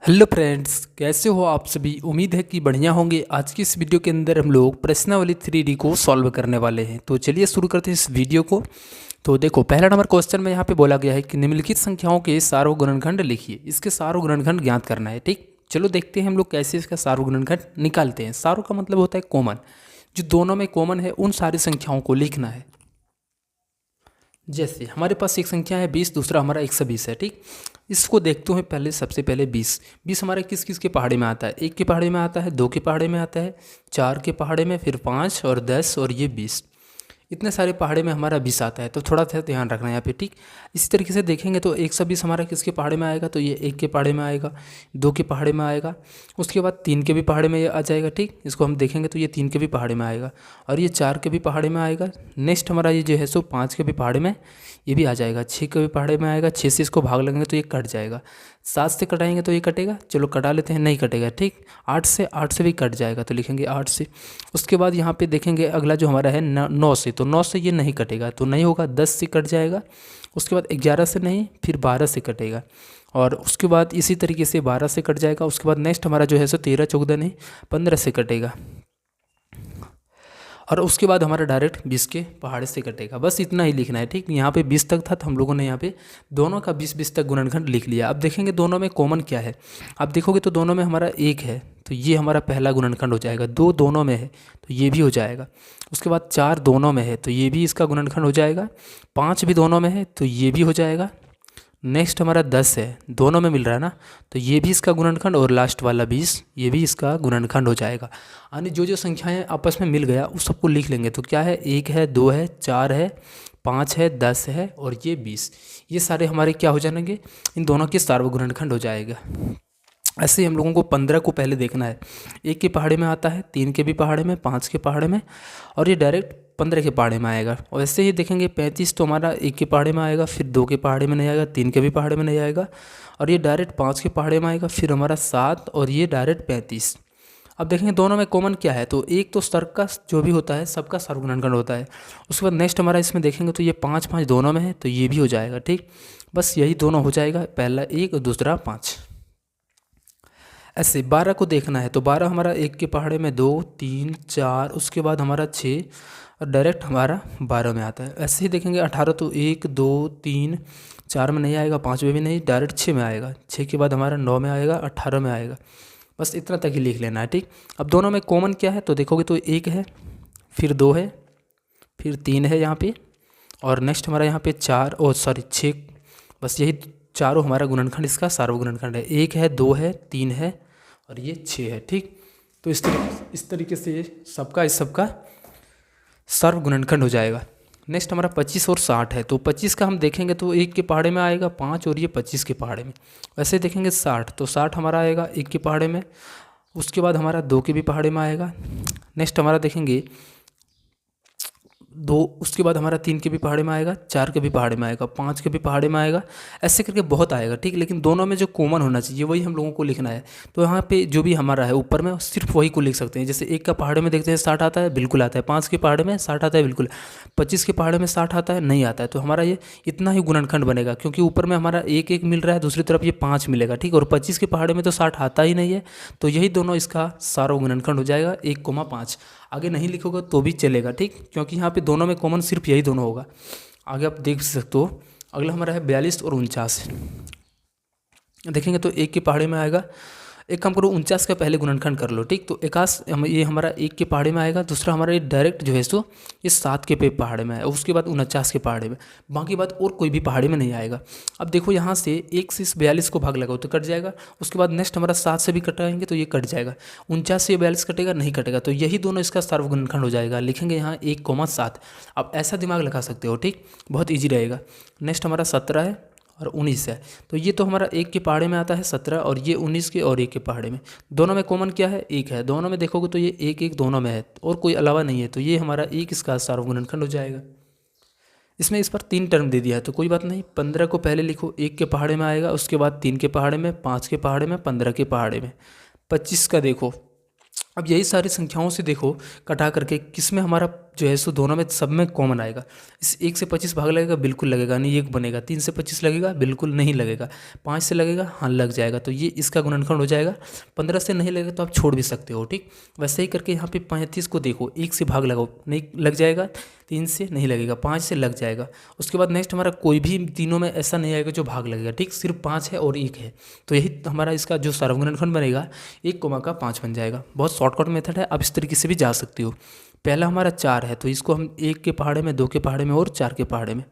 Hello friends, कैसे हो आप सभी। उम्मीद है कि बढ़िया होंगे। आज की इस वीडियो के अंदर हम लोग प्रश्नावली 3D को सॉल्व करने वाले हैं। तो चलिए शुरू करते हैं इस वीडियो को। तो देखो, पहला नंबर क्वेश्चन में यहाँ पे बोला गया है कि निम्नलिखित संख्याओं के सार्वत्रिक गुणनखंड लिखिए। इसके सार्वत्रिक गुणनखंड ज्ञात करना है। ठीक, चलो देखते हैं हम लोग कैसे इसका सार्वत्रिक गुणनखंड निकालते हैं। सार्व का मतलब होता है कॉमन, जो दोनों में कॉमन है उन सारी संख्याओं को लिखना है। जैसे हमारे पास एक संख्या है 20, दूसरा हमारा 120 है। ठीक, इसको देखते हैं पहले। सबसे पहले 20 20 हमारे किस किस के पहाड़े में आता है। 1 के पहाड़े में आता है, 2 के पहाड़े में आता है, 4 के पहाड़े में, फिर 5 और 10 और ये 20। इतने सारे पहाड़े में हमारा 20 आता है, तो थोड़ा सा ध्यान रखना है यहाँ पे। ठीक, इसी तरीके से देखेंगे तो 120 हमारा किसके पहाड़े में आएगा, तो ये 1 के पहाड़े में आएगा, 2 के पहाड़े में आएगा, उसके बाद 3 के भी पहाड़े में ये आ जाएगा। ठीक, इसको हम देखेंगे तो ये 3 के भी पहाड़े में आएगा और ये 4 के भी पहाड़े में आएगा। नेक्स्ट हमारा ये जो है सो 5 के भी पहाड़े में ये भी आ जाएगा, 6 के भी पहाड़े में आएगा। 6 से इसको भाग लगेंगे तो ये कट जाएगा, 7 से कटाएंगे तो ये कटेगा, चलो कटा लेते हैं, नहीं कटेगा। ठीक, 8 से भी कट जाएगा तो लिखेंगे 8 से। उसके बाद यहाँ पे देखेंगे अगला जो हमारा है 9 से, तो 9 से ये नहीं कटेगा तो नहीं होगा, 10 से कट जाएगा। उसके बाद 11 से नहीं, फिर 12 से कटेगा और उसके बाद इसी तरीके से 12 से कट जाएगा। उसके बाद नेक्स्ट हमारा जो है सो 13 14 नहीं 15 से कटेगा और उसके बाद हमारा डायरेक्ट 20 के पहाड़े से कटेगा। बस इतना ही लिखना है। ठीक, यहाँ पे 20 तक था तो हम लोगों ने यहाँ पे दोनों का 20 तक गुणनखंड लिख लिया। अब देखेंगे दोनों में कॉमन क्या है। आप देखोगे तो दोनों में हमारा 1 है, तो ये हमारा पहला गुणनखंड हो जाएगा। 2 दोनों में है तो ये भी हो जाएगा। उसके बाद 4 दोनों में है तो ये भी इसका गुणनखंड हो जाएगा। 5 भी दोनों में है तो ये भी हो जाएगा। नेक्स्ट हमारा 10 है, दोनों में मिल रहा है ना, तो ये भी इसका गुणनखंड, और लास्ट वाला 20 ये भी इसका गुणनखंड हो जाएगा। यानी जो जो संख्याएं आपस में मिल गया उस सबको लिख लेंगे। तो क्या है, 1 है, 2 है, 4 है, 5 है, 10 है और ये 20। ये सारे हमारे क्या हो जाएंगे, इन दोनों के सार्वत्रिक गुणनखंड हो जाएगा। ऐसे ही हम लोगों को 15 को पहले देखना है। 1 के पहाड़े में आता है, 3 के भी पहाड़े में, 5 के पहाड़े में और ये डायरेक्ट 15 के पहाड़े में आएगा। और ऐसे ही देखेंगे 35 तो हमारा 1 के पहाड़े में आएगा, फिर 2 के पहाड़े में नहीं आएगा, 3 के भी पहाड़े में नहीं आएगा और ये डायरेक्ट 5 के पहाड़े में आएगा, फिर हमारा 7 और ये डायरेक्ट 35। अब देखेंगे दोनों में कॉमन क्या है, तो एक तो स्तर का जो भी होता है सबका सार्वत्रिक गुणनखंड होता है। उसके बाद नेक्स्ट हमारा इसमें देखेंगे तो ये 5 5 दोनों में है तो ये भी हो जाएगा। ठीक, बस यही दोनों हो जाएगा, पहला 1 और दूसरा 5। ऐसे 12 को देखना है तो 12 हमारा 1 के पहाड़े में 2 3 4, उसके बाद हमारा 6 और डायरेक्ट हमारा 12 में आता है। ऐसे ही देखेंगे 18 तो 1 2 3 4 में नहीं आएगा, 5 में भी नहीं, डायरेक्ट 6 में आएगा। 6 के बाद हमारा 9 में आएगा, 18 में आएगा। बस इतना तक ही लिख लेना है। ठीक, अब दोनों में कॉमन क्या है तो देखोगे तो 1 है, फिर 2 है, फिर 3 है यहाँ पे और नेक्स्ट हमारा यहाँ पे 4 और सॉरी 6। बस यही चारों हमारा गुणनखंड इसका सार्वत्रिक गुणनखंड है। 1 है, 2 है, 3 है और ये 6 है। ठीक, तो इस तरीके से ये सबका इस सबका सर्व गुणनखंड हो जाएगा। नेक्स्ट हमारा 25 और 60 है, तो 25 का हम देखेंगे तो 1 के पहाड़े में आएगा 5 और ये 25 के पहाड़े में। वैसे देखेंगे 60 तो 60 हमारा आएगा 1 के पहाड़े में, उसके बाद हमारा 2 के भी पहाड़े में आएगा। नेक्स्ट हमारा देखेंगे 2, उसके बाद हमारा 3 के भी पहाड़े में आएगा, 4 के भी पहाड़े में आएगा, 5 के भी पहाड़े में आएगा। ऐसे करके बहुत आएगा। ठीक, लेकिन दोनों में जो कॉमन होना चाहिए वही हम लोगों को लिखना है। तो यहाँ पे जो भी हमारा है ऊपर में सिर्फ वही को लिख सकते हैं। जैसे 1 का पहाड़े में देखते हैं 60 आता है, बिल्कुल आता है। 5 के पहाड़े में 60 आता है, बिल्कुल। 25 के पहाड़े में 60 आता है, नहीं आता है। तो हमारा ये इतना ही गुणनखंड बनेगा, क्योंकि ऊपर में हमारा 1 1 मिल रहा है, दूसरी तरफ ये 5 मिलेगा। ठीक, और 25 के पहाड़े में तो 60 आता ही नहीं है, तो यही दोनों इसका सार्वत्रिक गुणनखंड हो जाएगा 1,5। आगे नहीं लिखोगे तो भी चलेगा। ठीक, क्योंकि यहाँ पे दोनों में कॉमन सिर्फ यही दोनों होगा। आगे आप देख सकते हो। अगला हमारा है 42 और 49। देखेंगे तो 1 के पहाड़े में आएगा। एक काम करो, 49 का पहले गुणनखंड कर लो। ठीक, तो 81 ये हमारा 1 के पहाड़े में आएगा, दूसरा हमारा ये डायरेक्ट जो है सो ये 7 के पे पहाड़े में है, उसके बाद 49 के पहाड़े में। बाकी बात और कोई भी पहाड़े में नहीं आएगा। अब देखो यहाँ से 1 से इस 42 को भाग लगाओ तो कट जाएगा। उसके बाद नेक्स्ट हमारा 7 से भी कटाएंगे तो ये कट जाएगा। 49 से 42 कटेगा, नहीं कटेगा, तो यही दोनों इसका सार्वत्रिक गुणनखंड हो जाएगा। लिखेंगे यहाँ 1,7। आप ऐसा दिमाग लगा सकते हो। ठीक, बहुत ईजी रहेगा। नेक्स्ट हमारा 17 है और 19 है, तो ये तो हमारा 1 के पहाड़े में आता है 17 और ये 19 के और 1 के पहाड़े में। दोनों में कॉमन क्या है, 1 है। दोनों में देखोगे तो ये 1 1 दोनों में है और कोई अलावा नहीं है, तो ये हमारा 1 इसका सार्वत्रिक गुणनखंड हो जाएगा। इसमें इस पर 3 टर्म दे दिया है तो कोई बात नहीं। 15 को पहले लिखो, 1 के पहाड़े में आएगा, उसके बाद 3 के पहाड़े में, 5 के पहाड़े में, 15 के पहाड़े में। 25 का देखो, अब यही सारी संख्याओं से देखो कटा करके किस में हमारा जो है सो दोनों में सब में कॉमन आएगा। इस 1 से 25 भाग लगेगा, बिल्कुल लगेगा नहीं, 1 बनेगा। 3 से 25 लगेगा, बिल्कुल नहीं लगेगा। 5 से लगेगा, हाँ लग जाएगा, तो ये इसका गुणनखंड हो जाएगा। 15 से नहीं लगेगा तो आप छोड़ भी सकते हो, ठीक। वैसे ही करके यहाँ पे 35 को देखो, 1 से भाग लगाओ, नहीं लग जाएगा। 3 से नहीं लगेगा, 5 से लग जाएगा। उसके बाद नेक्स्ट हमारा कोई भी तीनों में ऐसा नहीं आएगा जो भाग लगेगा, ठीक। सिर्फ 5 है और 1 है, तो यही हमारा इसका जो सार्वगुणनखंड बनेगा 1 कोमा का 5 बन जाएगा। बहुत शॉर्टकट मेथड है, आप इस तरीके से भी जा सकते हो। पहला हमारा 4 है, तो इसको हम 1 के पहाड़े में, 2 के पहाड़े में और 4 के पहाड़े में।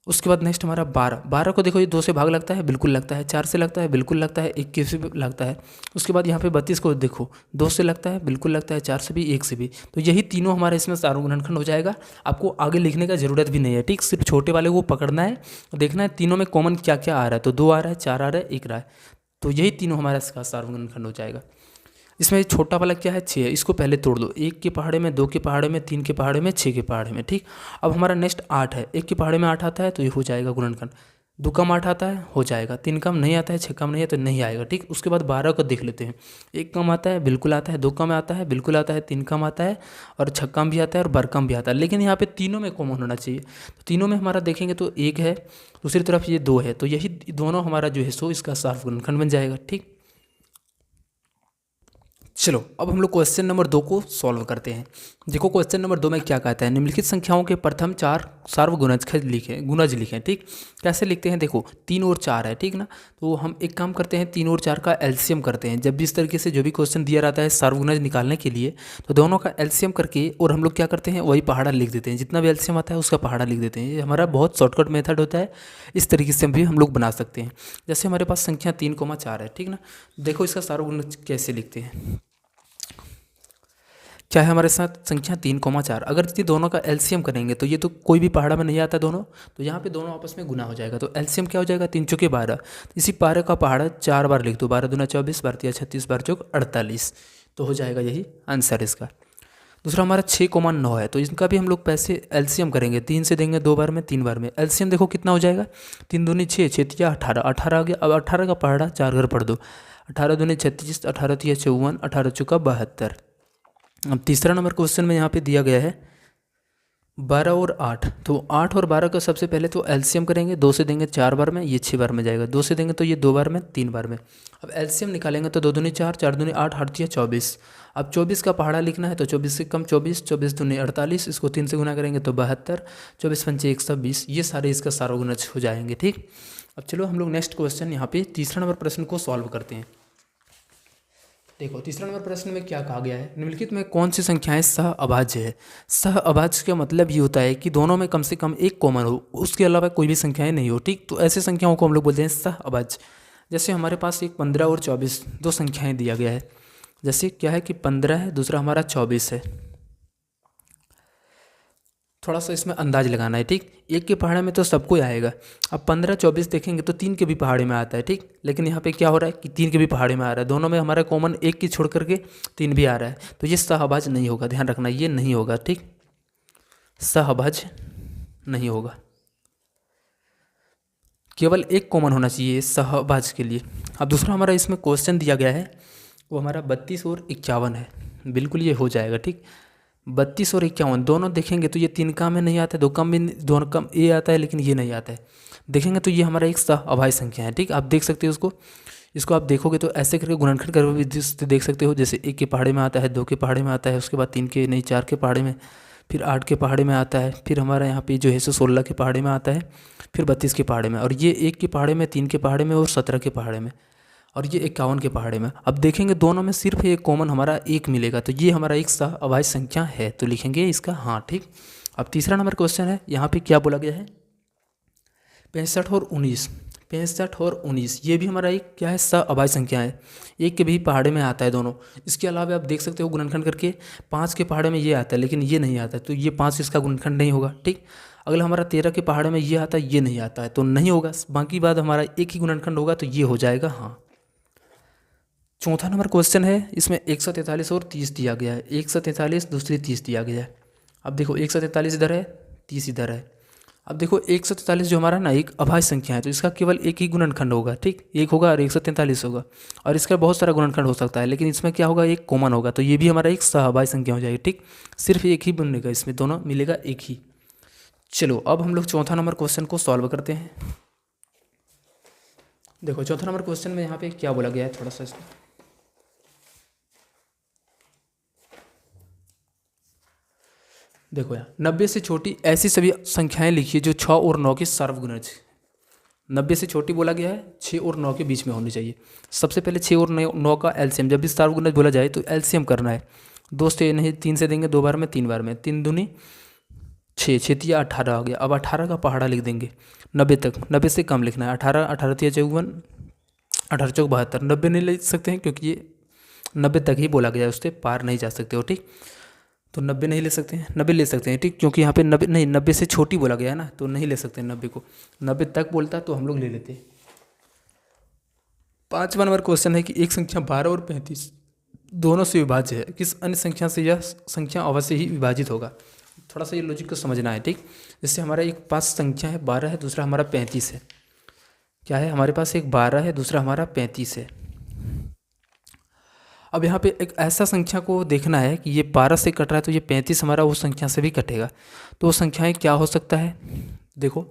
उसके बाद नेक्स्ट हमारा 12 को देखो, ये 2 से भाग लगता है, बिल्कुल लगता है। 4 से लगता है, बिल्कुल लगता है। 1 से भी लगता है। उसके बाद यहाँ पे 32 को देखो, 2 से लगता है, बिल्कुल लगता है। 4 से भी, 1 से भी। तो यही तीनों हमारे इसमें सार्वगुणनखंड हो जाएगा। आपको आगे लिखने का जरूरत भी नहीं है, ठीक। सिर्फ छोटे वाले को पकड़ना है, देखना है तीनों में कॉमन क्या क्या आ रहा है। तो 2 आ रहा है, 4 आ रहा है, 1 रहा है, तो यही तीनों हमारा इसका सार्वगुणनखंड हो जाएगा। इसमें छोटा वाला क्या है, 6 है, इसको पहले तोड़ दो। 1 के पहाड़े में, 2 के पहाड़े में, 3 के पहाड़े में, 6 के पहाड़े में, ठीक। अब हमारा नेक्स्ट 8 है। 1 के पहाड़े में 8 आता है, तो ये हो जाएगा गुणनखंड। 2 कम 8 आता है, हो जाएगा। 3 कम नहीं आता है, 6 कम नहीं है, तो नहीं आएगा, ठीक। उसके बाद 12 को देख लेते हैं। 1 कम आता है, बिल्कुल आता है। 2 कम आता है, बिल्कुल आता है। 3 कम आता है, और 6 कम भी आता है, और बर कम भी आता है। लेकिन यहाँ पे तीनों में कॉमन होना चाहिए, तो तीनों में हमारा देखेंगे तो 1 है, दूसरी तरफ ये 2 है, तो यही दोनों हमारा जो है सो इसका सार्वगुणनखंड बन जाएगा, ठीक। चलो अब हम लोग क्वेश्चन नंबर 2 को सॉल्व करते हैं। देखो क्वेश्चन नंबर 2 में क्या कहता है, निम्नलिखित संख्याओं के प्रथम 4 गुणज लिखें, ठीक। कैसे लिखते हैं, देखो 3 और 4 है, ठीक ना। तो हम एक काम करते हैं, 3 और 4 का एलसीएम करते हैं। जब भी इस तरीके से जो भी क्वेश्चन दिया रहता है सार्वगुणज निकालने के लिए, तो दोनों का एलसीएम करके और हम लोग क्या करते हैं, वही पहाड़ा लिख देते हैं। जितना भी एलसीएम आता है उसका पहाड़ा लिख देते हैं। ये हमारा बहुत शॉर्टकट मेथड होता है, इस तरीके से भी हम लोग बना सकते हैं। जैसे हमारे पास संख्या 3,4 है, ठीक ना। देखो इसका सार्वगुणज कैसे लिखते हैं। क्या है हमारे साथ, संख्या 3,4। अगर ये दोनों का एलसीएम करेंगे तो ये तो कोई भी पहाड़ा में नहीं आता दोनों, तो यहाँ पे दोनों आपस में गुना हो जाएगा। तो एलसीएम क्या हो जाएगा, 3 चौके 12। इसी 12 का पहाड़ा 4 बार लिख दो, 12 दूना 24, 12 तिया 36, 12 चौक 48, तो हो जाएगा यही आंसर इसका। दूसरा हमारा 6,9 है, तो इनका भी हम लोग पैसे एलसीएम करेंगे। 3 से देंगे 2 बार में, 3 बार में। एलसीएम देखो कितना हो जाएगा, 3 दूनी 6, 6 तिया 18, 18 आ गया। अब 18 का पहाड़ा 4 घर पढ़ दो, 18 दूनी 36, 18 तिया 54, 18 चौका 72। अब तीसरा नंबर क्वेश्चन में यहाँ पे दिया गया है 12 और 8, तो 8 और 12 का सबसे पहले तो एलसीएम करेंगे। 2 से देंगे 4 बार में, ये 6 बार में जाएगा। 2 से देंगे तो ये 2 बार में, 3 बार में। अब एलसीएम निकालेंगे तो 2 दूनी 4, 4 दूनी 8, 8 तिया 24। अब 24 का पहाड़ा लिखना है, तो 24 से कम 24, 24 दूनी 48, इसको 3 से गुना करेंगे तो 72, 24 पंचे 120। ये सारे इसका सार्वगुणज हो जाएंगे, ठीक। अब चलो हम लोग नेक्स्ट क्वेश्चन यहाँ पे तीसरा नंबर प्रश्न को सॉल्व करते हैं। देखो तीसरा नंबर प्रश्न में क्या कहा गया है, निम्नलिखित में कौन सी संख्याएं सह अभाज्य है। सह अभाज्य का मतलब ये होता है कि दोनों में कम से कम एक कॉमन हो, उसके अलावा कोई भी संख्याएं नहीं हो, ठीक। तो ऐसे संख्याओं को हम लोग बोलते हैं सह अभाज्य। जैसे हमारे पास एक 15 और 24 दो संख्याएं दिया गया है। जैसे क्या है कि 15 है, दूसरा हमारा 24 है। थोड़ा सा इसमें अंदाज लगाना है, ठीक। 1 के पहाड़े में तो सबको आएगा। अब 15 24 देखेंगे तो 3 के भी पहाड़े में आता है, ठीक। लेकिन यहाँ पे क्या हो रहा है कि 3 के भी पहाड़े में आ रहा है। दोनों में हमारा कॉमन 1 की छोड़ करके 3 भी आ रहा है, तो ये सहअभाज्य नहीं होगा। ध्यान रखना, ये नहीं होगा, ठीक। सहअभाज्य नहीं होगा, केवल एक कॉमन होना चाहिए सहअभाज्य के लिए। अब दूसरा हमारा इसमें क्वेश्चन दिया गया है वो हमारा 32 और 51 है। बिल्कुल ये हो जाएगा, ठीक। 32 और 51 दोनों देखेंगे तो ये 3 का में नहीं आता है, 2 कम भी, दोनों कम ये आता है, लेकिन ये नहीं आता है। देखेंगे तो ये हमारा एक सहअभाज्य संख्या है, ठीक। आप देख सकते हो इसको आप देखोगे तो ऐसे करके गुणनखंड करके भी देख सकते हो। जैसे 1 के पहाड़े में आता है, 2 के पहाड़े में आता है, उसके बाद 3 के नहीं 4 के पहाड़े में, फिर 8 के पहाड़े में आता है, फिर हमारा यहाँ पे जो है 16 के पहाड़े में आता है, फिर 32 के पहाड़े में, और ये 1 के पहाड़े में, 3 के पहाड़े में और 17 के पहाड़े में, और ये 51 के पहाड़े में। अब देखेंगे दोनों में सिर्फ एक कॉमन हमारा 1 मिलेगा, तो ये हमारा एक सहअभाज्य संख्या है, तो लिखेंगे इसका हाँ, ठीक। अब तीसरा नंबर क्वेश्चन है, यहाँ पे क्या बोला गया है 65 और 19। 65 और 19 ये भी हमारा एक क्या है सहअभाज्य संख्या है। 1 के भी पहाड़े में आता है दोनों। इसके अलावा आप देख सकते हो गुणनखंड करके 5 के पहाड़े में ये आता है, लेकिन ये नहीं आता है, तो ये 5 इसका गुणनखंड नहीं होगा, ठीक। अगला हमारा 13 के पहाड़े में ये आता है, ये नहीं आता है, तो नहीं होगा। बाकी बात हमारा एक ही गुणनखंड होगा, तो ये हो जाएगा हाँ। चौथा नंबर क्वेश्चन है, इसमें 143 और 30 दिया गया है। 143 दूसरी 30 दिया गया है। अब देखो 143 इधर है, 30 इधर है। अब देखो 143 जो हमारा ना एक अभाज्य संख्या है, तो इसका केवल एक ही गुणनखंड होगा, ठीक, एक होगा और 143 होगा, और इसका बहुत सारा गुणनखंड हो सकता है, लेकिन इसमें क्या होगा, एक कॉमन होगा, तो ये भी हमारा एक सहअभाज्य संख्या हो जाएगी, ठीक, सिर्फ एक ही बनेगा, इसमें दोनों मिलेगा एक ही। चलो अब हम लोग चौथा नंबर क्वेश्चन को सॉल्व करते हैं। देखो चौथा नंबर क्वेश्चन में यहाँ पे क्या बोला गया है, थोड़ा सा इसमें देखो यार, 90 से छोटी ऐसी सभी संख्याएं लिखिए जो 6 और 9 के सर्वगुणज। 90 से छोटी बोला गया है, 6 और 9 के बीच में होनी चाहिए। सबसे पहले 6 और 9 का एलसीएम, जब भी सर्वगुणज बोला जाए तो एलसीएम करना है। 2 से नहीं 3 से देंगे, 2 बार में 3 बार में, 3 दूनी 6, 6 तिया 18 आ गया। अब 18 का पहाड़ा लिख देंगे 90 तक, 90 से कम लिखना है। 18, 18 तिया 54, 18 चौक 72, 90 नहीं लिख सकते हैं क्योंकि ये 90 तक ही बोला गया है, उससे पार नहीं जा सकते हो, ठीक, तो 90 नहीं ले सकते हैं, 90 ले सकते हैं, ठीक, क्योंकि यहाँ पे 90 नहीं, 90 से छोटी बोला गया है ना, तो नहीं ले सकते हैं 90 को, 90 तक बोलता तो हम लोग ले लेते हैं। 5वां नंबर क्वेश्चन है कि एक संख्या 12 और 35 दोनों से विभाज्य है, किस अन्य संख्या से यह संख्या अवश्य ही विभाजित होगा। थोड़ा सा ये लॉजिक को समझना है, ठीक, जैसे हमारा एक पास संख्या है 12 है, दूसरा हमारा 35 है। क्या है, हमारे पास एक 12 है, दूसरा हमारा 35 है। अब यहाँ पे एक ऐसा संख्या को देखना है कि ये 12 से कट रहा है, तो ये 35 हमारा उस संख्या से भी कटेगा, तो वो संख्याएं क्या हो सकता है, देखो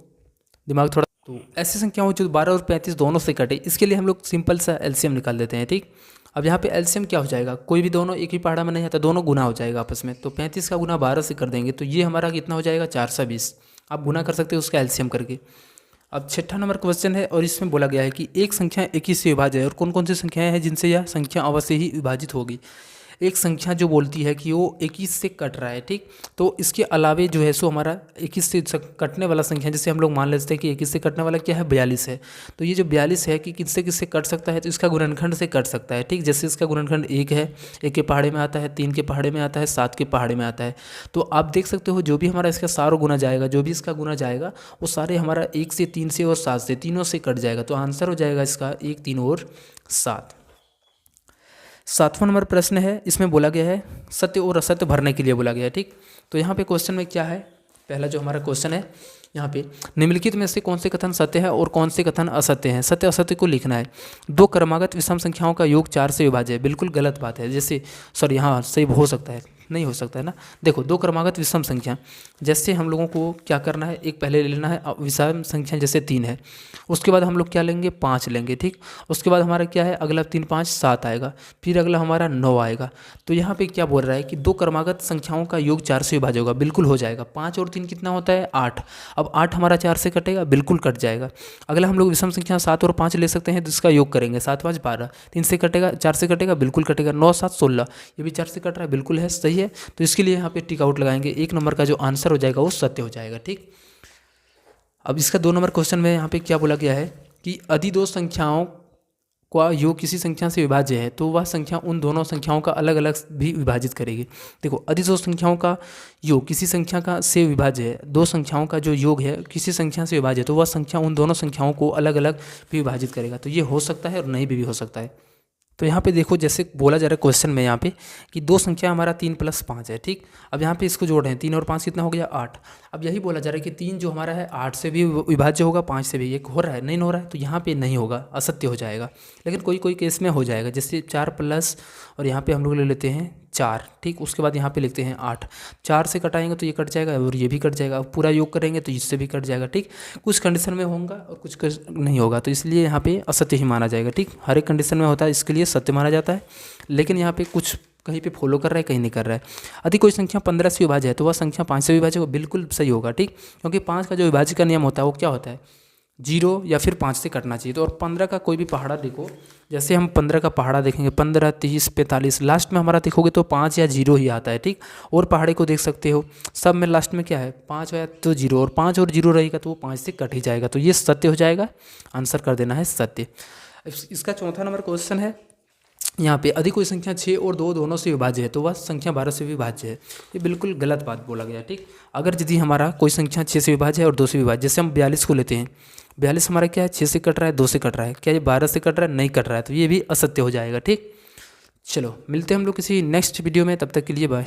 दिमाग थोड़ा, तो ऐसी संख्या हो जो 12 और 35 दोनों से कटे, इसके लिए हम लोग सिंपल सा एलसीएम निकाल देते हैं, ठीक। अब यहाँ पे एलसीएम क्या हो जाएगा, कोई भी दोनों एक ही पहाड़ा में नहीं आता, दोनों गुना हो जाएगा आपस में, तो 35 का गुना 12 से कर देंगे, तो ये हमारा कितना हो जाएगा, 420। आप गुना कर सकते हो उसका एलसीएम करके। अब 6ठा नंबर क्वेश्चन है, और इसमें बोला गया है कि एक संख्या 21 से विभाज्य है, और कौन कौन सी संख्याएं हैं जिनसे यह संख्या अवश्य ही विभाजित होगी। एक संख्या जो बोलती है कि वो 21 से कट रहा है, ठीक, तो इसके अलावे जो है सो हमारा 21 से कटने वाला संख्या, जैसे हम लोग मान लेते हैं कि 21 से कटने वाला क्या है, 42 है, तो ये जो 42 है कि किससे किससे कट सकता है, तो इसका गुणनखंड से कट सकता है, ठीक, जैसे इसका गुणनखंड 1 है, 1 के पहाड़े में आता है, 3 के पहाड़े में आता है, 7 के पहाड़े में आता है, तो आप देख सकते हो जो भी हमारा इसका सारा गुना जाएगा, जो भी इसका गुना जाएगा वो सारे हमारा 1 से 3 से और 7 से, तीनों से कट जाएगा, तो आंसर हो जाएगा इसका 1, 3 और 7। 7वां नंबर प्रश्न है, इसमें बोला गया है सत्य और असत्य भरने के लिए बोला गया है, ठीक, तो यहाँ पे क्वेश्चन में क्या है, पहला जो हमारा क्वेश्चन है यहाँ पे, निम्नलिखित में से कौन से कथन सत्य है और कौन से कथन असत्य हैं, सत्य असत्य को लिखना है। 2 क्रमागत विषम संख्याओं का योग 4 से विभाज्य है, बिल्कुल गलत बात है, जैसे सॉरी हाँ सही हो सकता है, नहीं हो सकता है ना। देखो 2 क्रमागत विषम संख्या, जैसे हम लोगों को क्या करना है, एक पहले ले लेना है विषम संख्या, जैसे 3 है, उसके बाद हम लोग क्या लेंगे, 5 लेंगे, ठीक, उसके बाद हमारा क्या है, अगला 3 5 7 आएगा, फिर अगला हमारा 9 आएगा। तो यहाँ पे क्या बोल रहा है कि 2 क्रमागत संख्याओं का योग 4 से विभाज्य होगा, बिल्कुल हो जाएगा। 5 और 3 कितना होता है, 8। अब 8 हमारा 4 से कटेगा, बिल्कुल कट जाएगा। अगला हम लोग विषम संख्या 7 और 5 ले सकते हैं, जिसका योग करेंगे, 7 5 12, 3 से कटेगा, 4 से कटेगा, बिल्कुल कटेगा, 9 7 16, ये भी 4 से कट रहा है, बिल्कुल है, सही है, तो इसके लिए यहाँ पे टिक आउट लगाएंगे, 1 नंबर का जो आंसर हो जाएगा वो सत्य हो जाएगा, ठीक। अब इसका 2 नंबर क्वेश्चन में यहाँ पे क्या बोला गया है कि यदि 2 संख्याओं का योग किसी संख्या से विभाज्य है, तो वह संख्या उन दोनों संख्याओं का अलग अलग भी विभाजित करेगी। देखो यदि 2 संख्याओं का योग किसी संख्या का से विभाज्य है, 2 संख्याओं का जो योग है किसी संख्या से विभाज्य है, तो वह संख्या उन दोनों संख्याओं को अलग अलग भी विभाजित करेगा, तो ये हो सकता है और नहीं भी हो सकता है। तो यहाँ पे देखो जैसे बोला जा रहा है क्वेश्चन में यहाँ पे कि 2 संख्या हमारा 3 + 5 है, ठीक। अब यहाँ पे इसको जोड़ रहे हैं, 3 और 5 कितना हो गया, 8। अब यही बोला जा रहा है कि 3 जो हमारा है 8 से भी विभाज्य होगा, 5 से भी, एक हो रहा है नहीं हो रहा है, तो यहाँ पे नहीं होगा, असत्य हो जाएगा। लेकिन कोई कोई केस में हो जाएगा, जैसे 4 प्लस और यहाँ पे हम लोग ले लेते हैं 4, ठीक, उसके बाद यहाँ पे लिखते हैं 8, 4 से कटाएंगे तो ये कट जाएगा और ये भी कट जाएगा, पूरा योग करेंगे तो इससे भी कट जाएगा, ठीक। कुछ कंडीशन में होगा और कुछ नहीं होगा, तो इसलिए यहाँ पे असत्य ही माना जाएगा, ठीक। हर एक कंडीशन में होता है, इसके लिए सत्य माना जाता है, लेकिन यहाँ पे कुछ कहीं पे फॉलो कर रहा है, कहीं नहीं कर रहा है। यदि कोई संख्या 15 से विभाज्य है, तो वह संख्या 5 से विभाज्य होगा, बिल्कुल सही होगा, ठीक, क्योंकि 5 का जो विभाज्य का नियम होता है वो क्या होता है, 0 या फिर 5 से कटना चाहिए। तो और 15 का कोई भी पहाड़ा देखो, जैसे हम 15 का पहाड़ा देखेंगे, 15 30 45, लास्ट में हमारा देखोगे तो 5 या 0 ही आता है, ठीक। और पहाड़े को देख सकते हो, सब में लास्ट में क्या है, 5 या तो 0, और 5 और 0 रहेगा तो वो 5 से कट ही जाएगा, तो ये सत्य हो जाएगा, आंसर कर देना है सत्य। इसका 4था नंबर क्वेश्चन है यहाँ पे, यदि कोई संख्या 6 और 2 दोनों से विभाज्य है, तो वह संख्या 12 से विभाज्य है, ये बिल्कुल गलत बात बोला गया, ठीक। अगर यदि हमारा कोई संख्या 6 से विभाज्य है और 2 से विभाज्य, जैसे हम 42 को लेते हैं, 42 हमारा क्या है, 6 से कट रहा है, 2 से कट रहा है, क्या ये 12 से कट रहा है, नहीं कट रहा है, तो ये भी असत्य हो जाएगा, ठीक। चलो मिलते हैं हम लोग किसी नेक्स्ट वीडियो में, तब तक के लिए बाय।